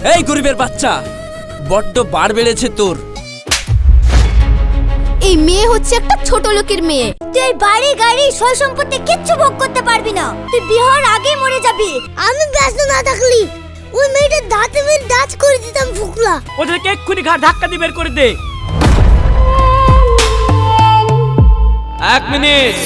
এই গরিবের বাচ্চা, বড্ড বার বেড়েছে তোর। এই মেয়ে হচ্ছে একটা ছোট লোকের মেয়ে। তুই বাড়ি গাড়ি সয় সম্পত্তি কিচ্ছু ভোগ করতে পারবি না। তুই বিহার আগে মরে যাবি। আমি ব্যস্ত না থাকলি ওই মেয়েটার দাঁতে মেয়ে দাঁত করে দিতাম ফুকলা। ওদেরকে এক্ষুনি ঘাট ধাক্কা দিয়ে বের করে দে। 1 মিনিট।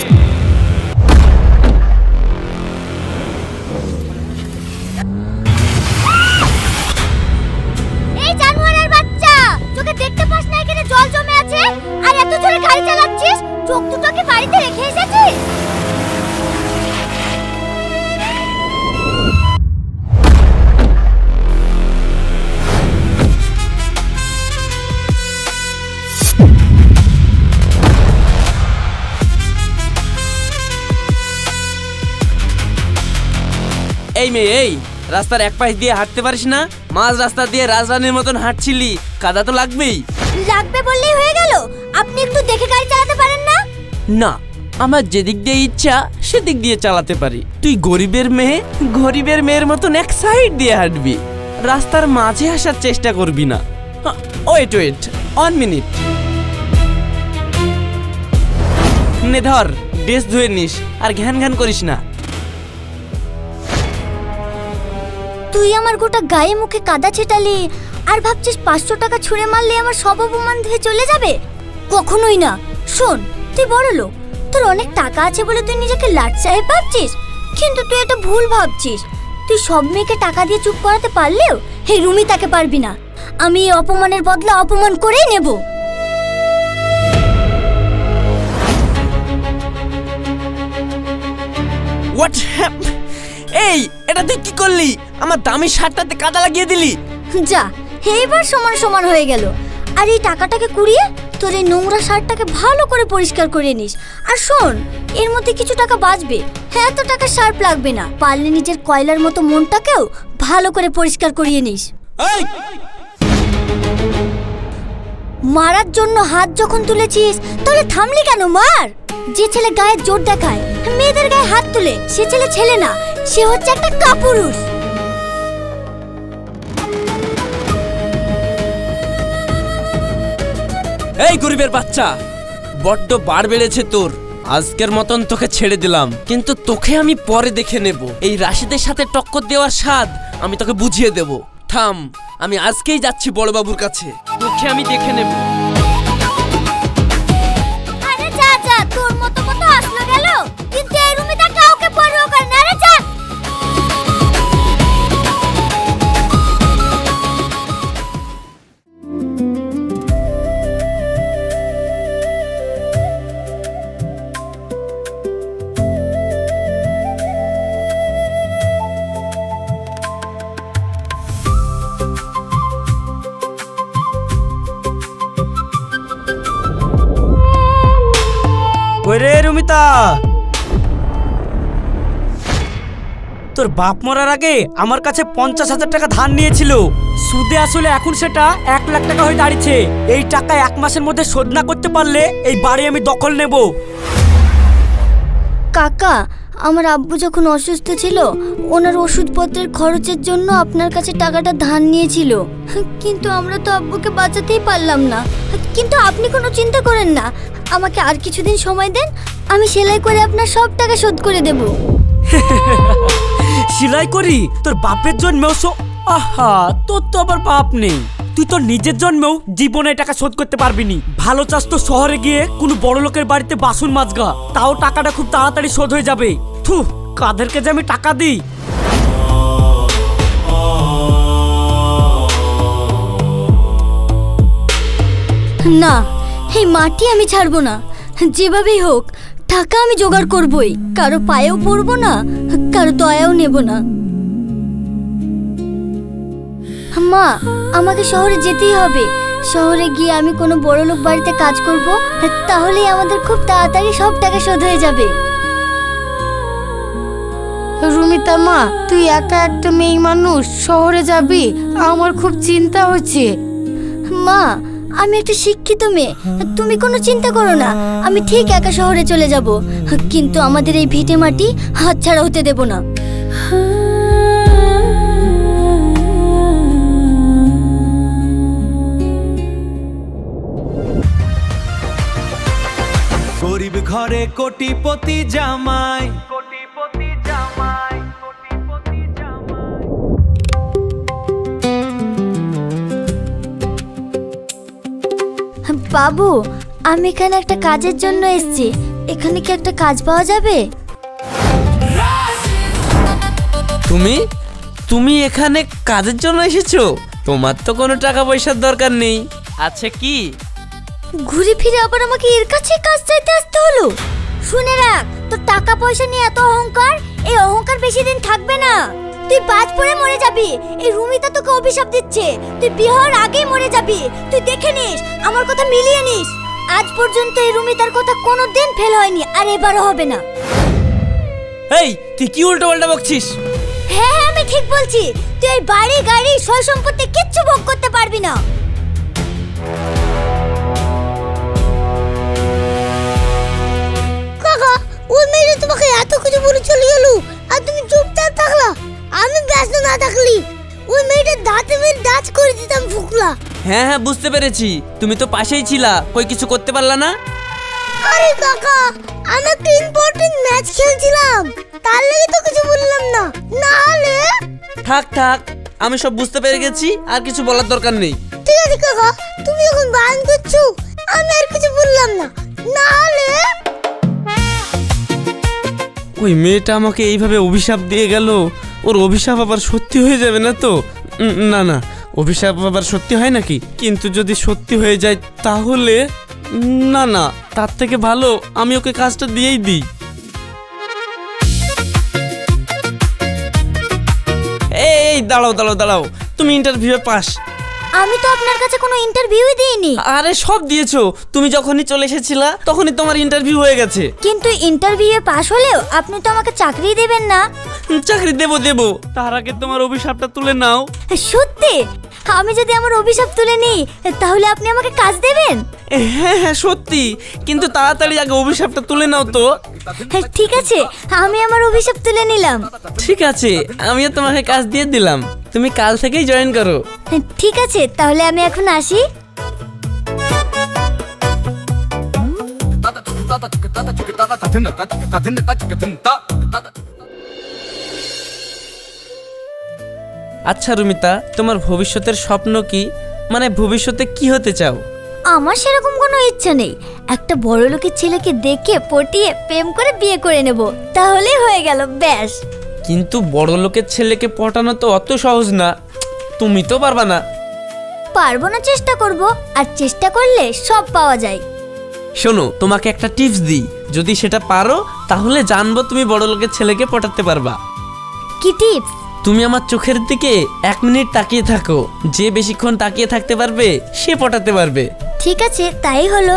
এই জানোয়ারের বাচ্চা, তোকে দেখতে পাস না এখানে জল জমে আছে আর এত জোরে গাড়ি চালাচ্ছিস? চোখ দুটো কি বাড়িতে রেখে এসেছিস? এই মেয়ে, এই রাস্তার এক পাশ দিয়ে হাঁটতে পারিস না? মাঝ রাস্তা দিয়ে রাজরানীর মতন হাঁটছিলি, কাদা তো লাগবেই। লাগবে বললেই হয়ে গেল? আপনি একটু দেখে গাড়ি চালাতে পারেন না? না, আমার যেদিক দিয়ে ইচ্ছা সেদিক দিয়ে চালাতে পারি। তুই গরিবের মেয়ে, গরিবের মেয়ের মতন এক সাইড দিয়ে হাঁটবি, রাস্তার মাঝে আসার চেষ্টা করবি না। Wait 1 minute. নে ধর, ড্রেস ধুয়ে নিস আর ঘ্যান ঘ্যান করিস না। তুই আমার গোটা গায়ে মুখে কাদা ছেটালি আর ভাবছিস 500 টাকা ছুঁড়ে মারলে আমার সব অপমান ধুয়ে চলে যাবে? কখনোই না। শোন, তুই বড় লোক, তোর অনেক টাকা আছে বলে তুই নিজেকে লাট সাহেব ভাবছিস, কিন্তু তুই এটা ভুল ভাবছিস। তুই সব মেয়েকে টাকা দিয়ে চুপ করাতে পারলেও হে রুমি তাকে পারবি না। আমি এই অপমানের বদলা অপমান করেই নেব। হোয়াট? এই, এটা তুই কি করলি? আমার দামি শার্টটাতে কাদা লাগিয়ে দিলি। যা, এইবার সমান সমান হয়ে গেল। আর এই টাকাটাকে কুড়িয়ে তোর এই নোংরা শার্টটাকে ভালো করে পরিষ্কার করে নিস। আর শোন, এর মধ্যে কিছু টাকা বাঁচবে। হ্যাঁ, এত টাকা শার্প লাগবে না। পারলে নিজের কয়লার মতো মনটাকেও ভালো করে পরিষ্কার করিয়ে নিস। এই, মারার জন্য হাত যখন তুলেছিস তাহলে থামলি কেন? মার। যে ছেলে গায়ে জোর দেখায়, মেয়েদের গায়ে হাত তুলে, সে ছেলে ছেলে না, সে হচ্ছে একটা কাপুরুষ। এই গরিবের বাচ্চা, বড্ড বার বেড়েছে তোর। আজকের মতন তোকে ছেড়ে দিলাম, কিন্তু তোকে আমি পরে দেখে নেব। এই রাশিদের সাথে টক্কর দেওয়ার স্বাদ আমি তোকে বুঝিয়ে দেব। থাম, আমি আজকেই যাচ্ছি বড়বাবুর কাছে, তোকে আমি দেখে নেব। আরে যা যা, তোর মতো মতো আসলো গেল, কিন্তু এই রুমিটা কাউকে পরোয়া করে না। আরে যা। ওরে রুমিতা, তোর বাপ মরার আগে আমার কাছে 50,000 টাকা ধার নিয়েছিল। সুদে আসলে এখন সেটা 1 লাখ টাকা হয়ে দাঁড়িয়েছে। এই টাকা 1 মাসের মধ্যে শোধ না করতে পারলে এই বাড়ি আমি দখল নেব। কাকা, আমার আব্বু যখন অসুস্থ ছিল, ওনার ওষুধপত্রের খরচের জন্য আপনার কাছে টাকাটা ধার নিয়েছিল, কিন্তু আমরা তো আব্বুকে বাঁচাতেই পারলাম না। কিন্তু আপনি কোনো চিন্তা করেন না, আমাকে আর কিছুদিন সময় দেন, আমি সেলাই করে আপনার সব টাকা শোধ করে দেব। সেলাই করি? তোর বাপের জন্মেও আহা, তোর তো আবার বাপ নেই। তুই তোর নিজের জন্মেও জীবনে টাকা শোধ করতে পারবি নি। ভালো চাস তো শহরে গিয়ে কোনো বড় লোকের বাড়িতে বাসন মাজগা, তাও টাকাটা খুব তাড়াতাড়ি শোধ হয়ে যাবে। থু, কাদেরকে যে আমি টাকা দিই। না, এই মাটি আমি ছাড়বো না। যেভাবেই হোক টাকা আমি জোগাড় করবই। কারো পায়েও পড়বো না, কারো দয়াও নেব না। মা, আমাকে শহরে যেতেই হবে। শহরে গিয়ে আমি কোনো বড়লোক বাড়িতে কাজ করব, তাহলেই আমাদের খুব তাড়াতাড়ি সব টাকা শোধ হয়ে যাবে। রুমিতা মা, তুই একা একটা মেয়ে মানুষ শহরে যাবি, আমার খুব চিন্তা হচ্ছে। মা, আমি একটা শিক্ষিত মেয়ে, তুমি কোনো চিন্তা করো না। আমি ঠিক একা শহরে চলে যাব, কিন্তু আমাদের এই ভিটে মাটি হাতছাড়া হতে দেব না। কোটিপতি জামাই। বাবু, আমি এখানে একটা কাজের জন্য এসেছি। এখানে কি একটা কাজ পাওয়া যাবে? তুমি তুমি এখানে কাজের জন্য এসেছো? তোমার তো কোনো টাকা পয়সার দরকার নেই। আচ্ছা কি? ঘুরে ফিরে আবার আমাকে এর কাছে কাজ চাইতে আসতে হলো। শুনে রাখ, তোর টাকা পয়সা নিয়ে এত অহংকার, এই অহংকার বেশি দিন থাকবে না। তুই বাজ পড়ে মরে যাবি। এই রুমিতা তোকে অভিশাপ দিচ্ছে, তুই বিয়ে হওয়ার আগেই মরে যাবি। তুই দেখে নিস, আমার কথা মিলিয়ে নিস। আজ পর্যন্ত এই রুমিতার কথা কোনোদিন ফেল হয়নি, আর এবারও হবে না। এই তুই কি উল্টো পাল্টা বকছিস? হ্যাঁ হ্যাঁ, আমি ঠিক বলছি। তুই এই বাড়ি গাড়ি সয় সম্পত্তি কিচ্ছু ভোগ করতে পারবি না। কাকা, ওই মেয়ে তোমাকে এত কিছু বলে চলে গেল, আর তুমি চুপচাপ থাকলা। আমি ব্যস্ত না থাকলি ওই মেয়েটার দাঁতে মেরে দাঁত করে দিতাম ফুকলা। হ্যাঁ হ্যাঁ, বুঝতে পেরেছি। তুমি তো পাশেই ছিলা, কই কিছু করতে পারলা না? আরে কাকা, আমি একটা ইম্পর্টেন্ট ম্যাচ খেলছিলাম, তার লাগি তো কিছু বললাম না। না হলে থাক থাক, আমি সব বুঝতে পেরে গেছি, আর কিছু বলার দরকার নেই। ঠিক আছে কাকা, তুমি এখন বারণ করছো, আমি আর কিছু বললাম না। না হলে ওই মেয়েটা আমাকে এইভাবে অভিশাপ দিয়ে গেল, ওর অভিশাপ আবার সত্যি হয়ে যাবে না তো? না না, অভিশাপ আবার সত্যি হয় নাকি? কিন্তু যদি সত্যি হয়ে যায় তাহলে না না, তার থেকে ভালো আমি ওকে কাজটা দিয়েই দিই। এই দাঁড়াও দাঁড়াও দাঁড়াও, তুমি ইন্টারভিউয়ে পাস। আমি তো আপনার কাছে কোনো ইন্টারভিউই দিইনি। আরে সব দিয়েছো, তুমি যখনই চলে এসেছিলা তখনই তোমার ইন্টারভিউ হয়ে গেছে। কিন্তু ইন্টারভিউয়ে পাশ হলেও আপনি তো আমাকে চাকরি দেবেন না। চাকরি দেবো দেবো, তার আগে তোমার অভিশাপটা তুলে নাও। সত্যি? আমি যদি আমার অভিশাপ তুলে নিই তাহলে আপনি আমাকে কাজ দেবেন? হ্যাঁ হ্যাঁ সত্যি, কিন্তু তাড়াতাড়ি আগে অভিশাপটা তুলে নাও তো। ঠিক আছে, আমি আমার অভিশাপ তুলে নিলাম। ঠিক আছে, আমিও তোমাকে কাজ দিয়ে দিলাম, তুমি কাল থেকেই জয়েন করো। ঠিক আছে, তাহলে আমি এখন আসি। আচ্ছা রুমিতা, তোমার ভবিষ্যতের স্বপ্ন কি? মানে ভবিষ্যতে কি হতে চাও? আমার সেরকম কোনো ইচ্ছা নেই। একটা বড় লোকের ছেলেকে দেখে পটিয়ে প্রেম করে বিয়ে করে নেব, তাহলেই হয়ে গেল, ব্যাস। কিন্তু বড় লোকের ছেলেকে পটানো তো অত সহজ না, তুমি তো পারবা না। পারবো না, চেষ্টা করব, আর চেষ্টা করলে সব পাওয়া যায়। শোনো, তোমাকে একটা টিপস দিই, যদি সেটা পারো তাহলে জানবো তুমি বড় লোকের ছেলেকে পটাতে পারবা। কি টিপস? তুমি আমার চোখের দিকে 1 মিনিট তাকিয়ে থাকো, যে বেশিক্ষণ তাকিয়ে থাকতে পারবে সে পটাতে পারবে। ঠিক আছে, তাই হলো।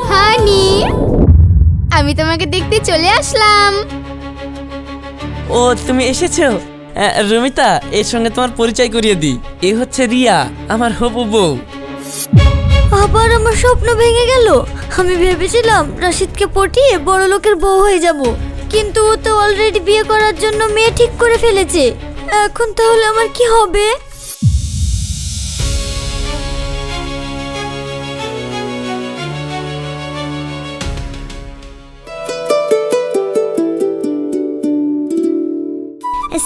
হানি, আমি তোমাকে দেখতে চলে আসলাম। ও তুমি এসেছো? রুমিতা, এর সঙ্গে তোমার পরিচয় করিয়ে দিই, এ হচ্ছে রিয়া, আমার হবু বউ। আবার আমার স্বপ্ন ভেঙে গেল। আমি ভেবেছিলাম রাশিদকে পটিয়ে বড় লোকের বউ হয়ে যাব, কিন্তু ও তো অলরেডি বিয়ে করার জন্য মেয়ে ঠিক করে ফেলেছে। এখন তাহলে আমার কি হবে?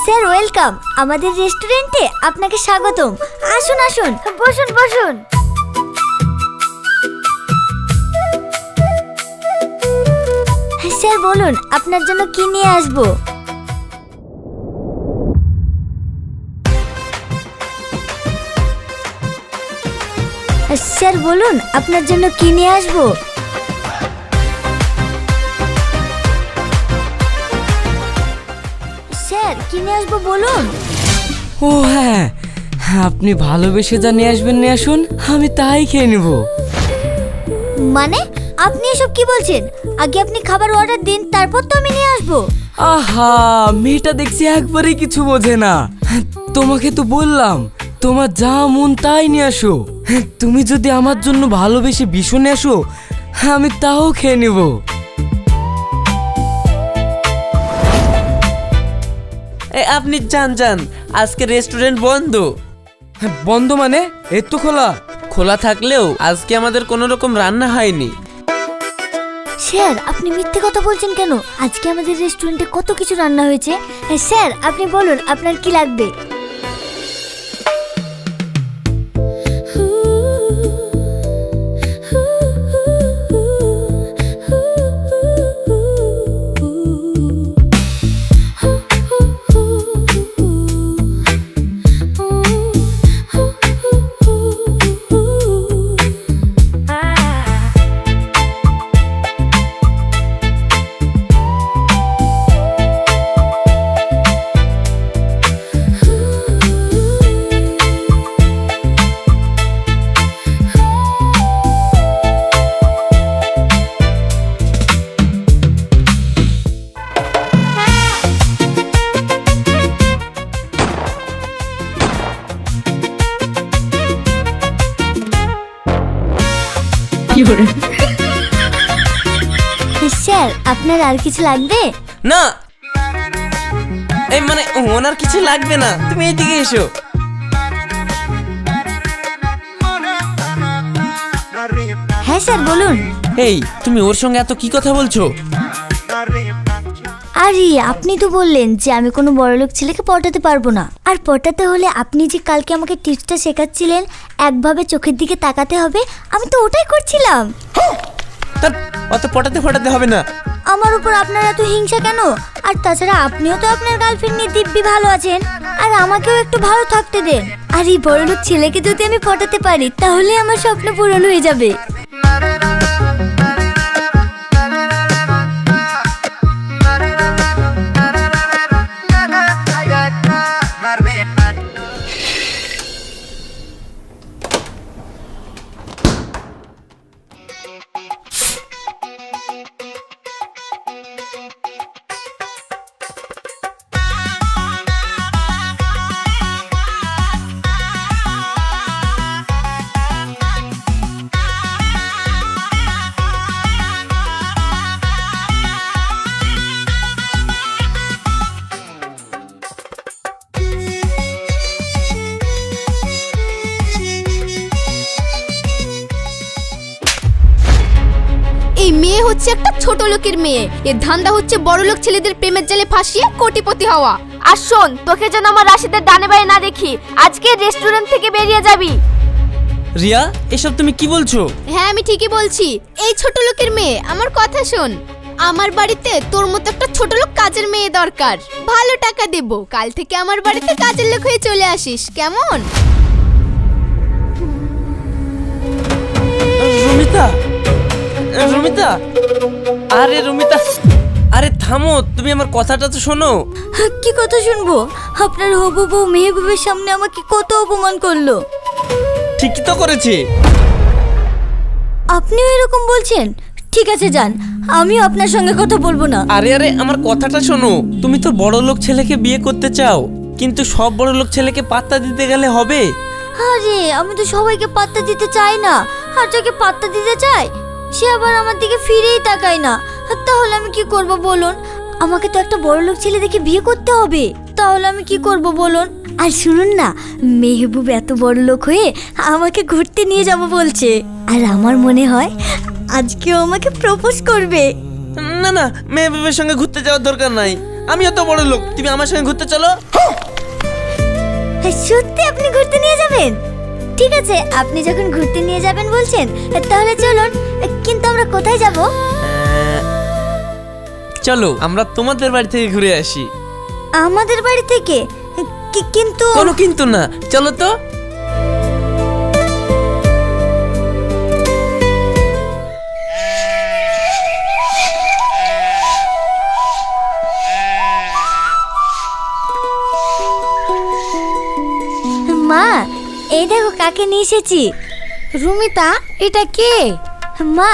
Sir, welcome. আমাদের রেস্টুরেন্টে আপনাকে স্বাগতম। আসুন আসুন, বসুন বসুন। স্যার বলুন, আপনার জন্য কি নিয়ে আসবো? স্যার বলুন, আপনার জন্য কি নিয়ে আসবো? স্যার, কি নিয়ে আসবো বলুন? ও হ্যাঁ, আপনি ভালোবেসে যা নিয়ে আসবেন নিয়ে আসুন, আমি তাই খেয়ে নেব। মানে আপনি এসব কি বলছেন? আগে আপনি খাবার অর্ডার দিন, তারপর তো আমি নিয়ে আসবো। আহা, মেয়েটা দেখছি একবারেই কিছু বোঝে না। তোমাকে তো বললাম তোমার যা মন তাই নিয়ে আসো। তুমি যদি আমার জন্য ভালোবেসে ভীষণ আসো, আমি তাও খেয়ে নেব। আপনি যান যান, আজকে রেস্টুরেন্ট বন্ধ। বন্ধ মানে? এর তো খোলা। খোলা থাকলেও আজকে আমাদের কোনো রকম রান্না হয়নি। স্যার আপনি মিথ্যে কথা বলছেন কেন? আজকে আমাদের রেস্টুরেন্টে কত কিছু রান্না হয়েছে। স্যার আপনি বলুন আপনার কি লাগবে। স্যার আপনার আর কিছু লাগবে? না, এই মানে ওনার কিছু লাগবে না, তুমি এইদিকে এসো। হ্যাঁ স্যার বলুন। এই তুমি ওর সঙ্গে এত কি কথা বলছো? আরে আপনি তো বললেন যে আমি কোনো বড়লোক ছেলেকে পটাতে পারবো না, আর পটাতে হলে আপনি যে কালকে আমাকে টিপসটা শেখাচ্ছিলেন একভাবে চোখের দিকে তাকাতে হবে, আমি তো ওটাই করছিলাম। তার অত পটাতে হবে না। আমার উপর আপনার এত হিংসা কেন? আর তাছাড়া আপনিও তো আপনার গার্লফ্রেন্ড নিয়ে দিব্যি ভালো আছেন, আর আমাকেও একটু ভালো থাকতে দেন। আর এই বড়লোক ছেলেকে যদি আমি পটাতে পারি তাহলে আমার স্বপ্ন পূরণ হয়ে যাবে। এই মেয়ে হচ্ছে একটা ছোট লোকের মেয়ে, এর ধান্দা হচ্ছে বড় লোক ছেলেদের প্রেমের জালে ফাঁসিয়ে কোটিপতি হওয়া। আর শোন, তোকে যেন আমার রাশিদের ডানে বায়ে না দেখি, আজকে রেস্টুরেন্ট থেকে বেরিয়ে যাবি। রিয়া, এসব তুমি কি বলছো? হ্যাঁ আমি ঠিকই বলছি। এই ছোট লোকের মেয়ে, আমার কথা শোন। আমার বাড়িতে তোর মতো একটা ছোট লোক কাজের মেয়ে দরকার। ভালো টাকা দেব, কাল থেকে আমার বাড়িতে কাজের লোক হয়ে চলে আসিস, কেমন? রুমিতা, রুমিতা, আরে রুমিতা, আরে থামো, তুমি আমার কথাটা তো শোনো। কি কথা শুনবো? আপনার হবু বউ মেহবুবের সামনে আমাকে কত অপমান করলো। ঠিকই তো করেছে। আপনিও এরকম বলছেন? ঠিক আছে যান, আমিও আপনার সঙ্গে কথা বলবো না। আরে আরে আমার কথাটা শোনো, তুমি তো বড় লোক ছেলেকে বিয়ে করতে চাও, কিন্তু সব বড় লোক ছেলেকে পাত্তা দিতে গেলে হবে? আরে আমি তো সবাইকে পাত্তা দিতে চাই না, আর যাকে পাত্তা দিতে চাই সে আবার আমার দিকে ফিরেই তাকায় না। তাহলে আমি কি করব বলুন? আমাকে তো একটা বড় লোক ছেলে দেখে বিয়ে করতে হবে, তাহলে আমি কি করব বলুন? আর শুনুন না, মেহবুব এত বড় লোক হয়ে আমাকে ঘুরতে নিয়ে যাব বলছে, আর আমার মনে হয় আজকেও আমাকে প্রপোজ করবে। না না, মেহবুবের সঙ্গে ঘুরতে যাওয়ার দরকার নাই, আমিও তো বড় লোক, তুমি আমার সঙ্গে ঘুরতে চলো। সত্যি আপনি ঘুরতে নিয়ে যাবেন? ঠিক আছে, আপনি যখন ঘুরতে নিয়ে যাবেন বলছেন তাহলে চলুন, কিন্তু আমরা কোথায় যাব? চলো আমরা তোমাদের বাড়ি থেকে ঘুরে আসি। আমাদের বাড়ি থেকে? কিন্তু কোনো কিন্তু না, চলো তো। মা, এই দেখো কাকে নিয়ে এসেছি। রুমিতা, এটা কে? মা,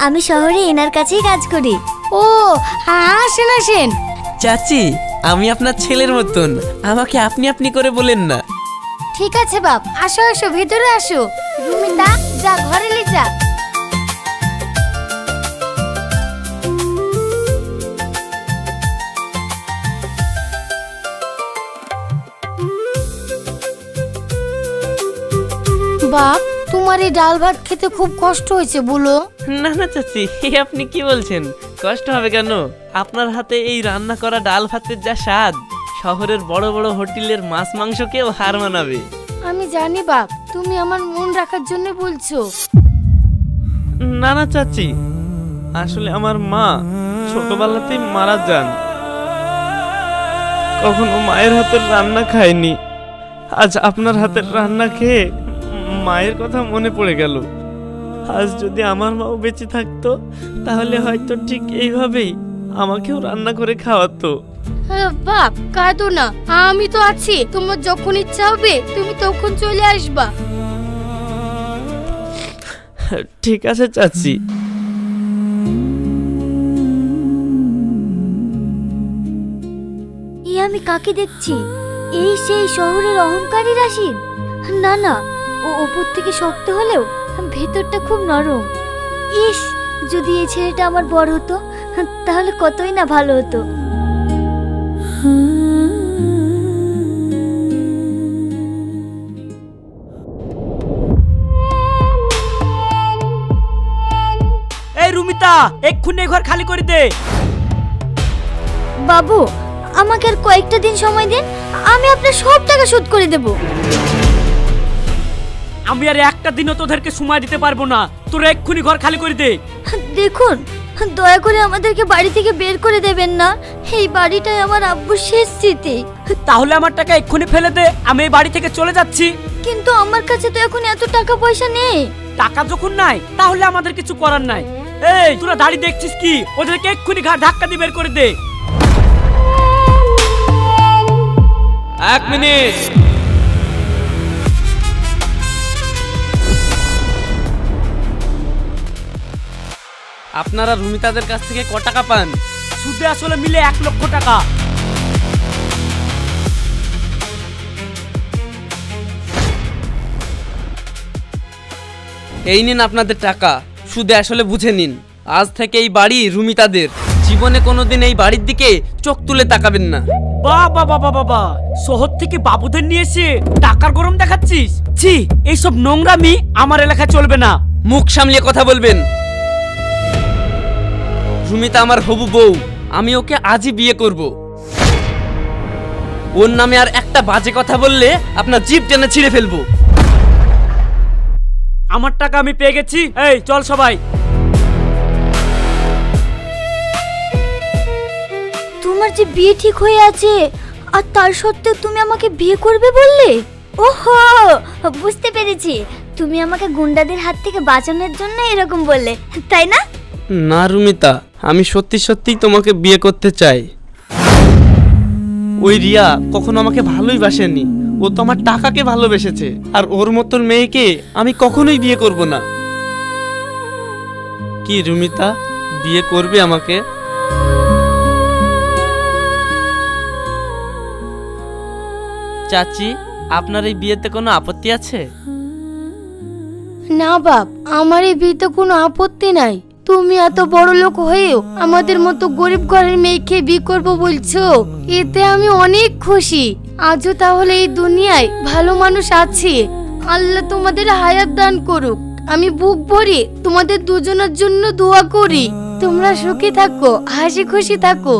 আমি শহরে এনার কাছেই কাজ করি। ও আসেন আসেন। চাচি, আমি আপনার ছেলের মতন, আমাকে আপনি আপনি করে বলেন না। ঠিক আছে বাপ, আসো আসো ভেতরে আসো। রুমিতা যা ঘরে লে যা। বাপ, তোমার এই ডাল ভাত খেতে খুব কষ্ট হয়েছে বলো। না না চাচি, এ আপনি কি বলছেন? কষ্ট হবে কেন? আপনার হাতে এই রান্না করা ডাল ভাতের যা স্বাদ, শহরের বড় বড় হোটেলের মাছ মাংসকেও হার মানাবে। আমি জানি বাপ, তুমি আমার মন রাখার জন্য বলছো। না না চাচি, আসলে আমার মা ছোটবেলাতেই মারা যান, কখনো মায়ের হাতের রান্না খায়নি। আজ আপনার হাতের রান্না খেয়ে মায়ের কথা মনে পড়ে গেল। আজ যদি আমার মাও বেঁচে থাকতো, তাহলে হয়তো ঠিক এইভাবেই আমাকেও রান্না করে খাওয়াতো। বাপ কাঁদো না, আমি তো আছি। তোমার যখন ইচ্ছা হবে তুমি তখন চলে আসবা। ঠিক আছে চাচি। আমি কাকে দেখছি? এই সেই শহরের অহংকারী রাশিদ? না না, ও উপর থেকে শক্ত হলেও ভেতরটা খুব নরম। ইস, যদি এই ছেলেটা আমার বড় হতো তাহলে কতই না ভালো হতো। এই রুমিতা, এক্ষুনি এই ঘর খালি করে দে। বাবু, আমাকে আর কয়েকটা দিন সময় দিন, আমি আপনার সব টাকা শোধ করে দেব। আমি আর একটা দিনও তোদেরকে সময় দিতে পারবো না, তোরা এক্ষুনি ঘর খালি করে দে। দেখুন, দয়া করে আমাদেরকে বাড়ি থেকে বের করে দেবেন না। এই বাড়িটাই আমার আব্বুর শেষ স্মৃতি। তাহলে আমার টাকা এক্ষুনি ফেলে দে, আমি এই বাড়ি থেকে চলে যাচ্ছি। কিন্তু আমার কাছে তো এখন এত টাকা পয়সা নেই। টাকা যখন নাই, তাহলে আমাদের কিছু করার নাই। এই তোরা দাঁড়িয়ে দেখছিস কি? ওদেরকে এক্ষুনি ঘাট ধাক্কা দিয়ে বের করে দে। 1 মিনিট। আপনারা রুমিতাদের কাছ থেকে ক টাকা পান? সুদে আসলে মিলে 1 লক্ষ টাকা। এই নিন আপনাদের টাকা, সুদে আসলে বুঝে নিন। আজ থেকে এই বাড়ি রুমিতাদের। জীবনে কোনোদিন এই বাড়ির দিকে চোখ তুলে তাকাবেন না। বাবা বাবা বাবা, শহর থেকে বাবুদের নিয়ে এসে টাকার গরম দেখাচ্ছিস? ছি, এইসব নোংরামি আমার এলাকায় চলবে না। মুখ সামলিয়ে কথা বলবেন। রুমিতা আমার হবু বউ, আমি ওকে আজই বিয়ে করব। ওর নামে আর একটা বাজে কথা বললে আপনার জিভ টেনে ছিঁড়ে ফেলবো। আমার টাকা আমি পেয়ে গেছি। এই চল সবাই। তোমার যে বিয়ে ঠিক হয়ে আছে, আর তার সত্ত্বেও তুমি আমাকে বিয়ে করবে বললে? ওহো, বুঝতে পেরেছি। তুমি আমাকে গুন্ডাদের হাত থেকে বাঁচানোর জন্য এরকম বললে, তাই না? না রুমিতা, আমি সত্যি সত্যিই তোমাকে বিয়ে করতে চাই। ওই রিয়া কখনো আমাকে ভালোই বাসেনি, ও তো আমার টাকাকে ভালোবেসেছে। আর ওর মতন মেয়েকে আমি কখনোই বিয়ে করব না। কি রুমিতা, বিয়ে করবে আমাকে? চাচি, আপনার এই বিয়েতে কোনো আপত্তি আছে? না বাপ, আমার এই বিয়েতে কোনো আপত্তি নাই। তুমি এত বড় লোক হয়েও আমাদের মতো গরিব ঘরের মেয়েকে বিয়ে করবো বলছো, এতে আমি অনেক খুশি। আজও তাহলে এই দুনিয়ায় ভালো মানুষ আছে। আল্লাহ তোমাদের হায়াত দান করুক। আমি বুক ভরে তোমাদের দুজনের জন্য দোয়া করি। তোমরা সুখী থাকো, হাসি খুশি থাকো।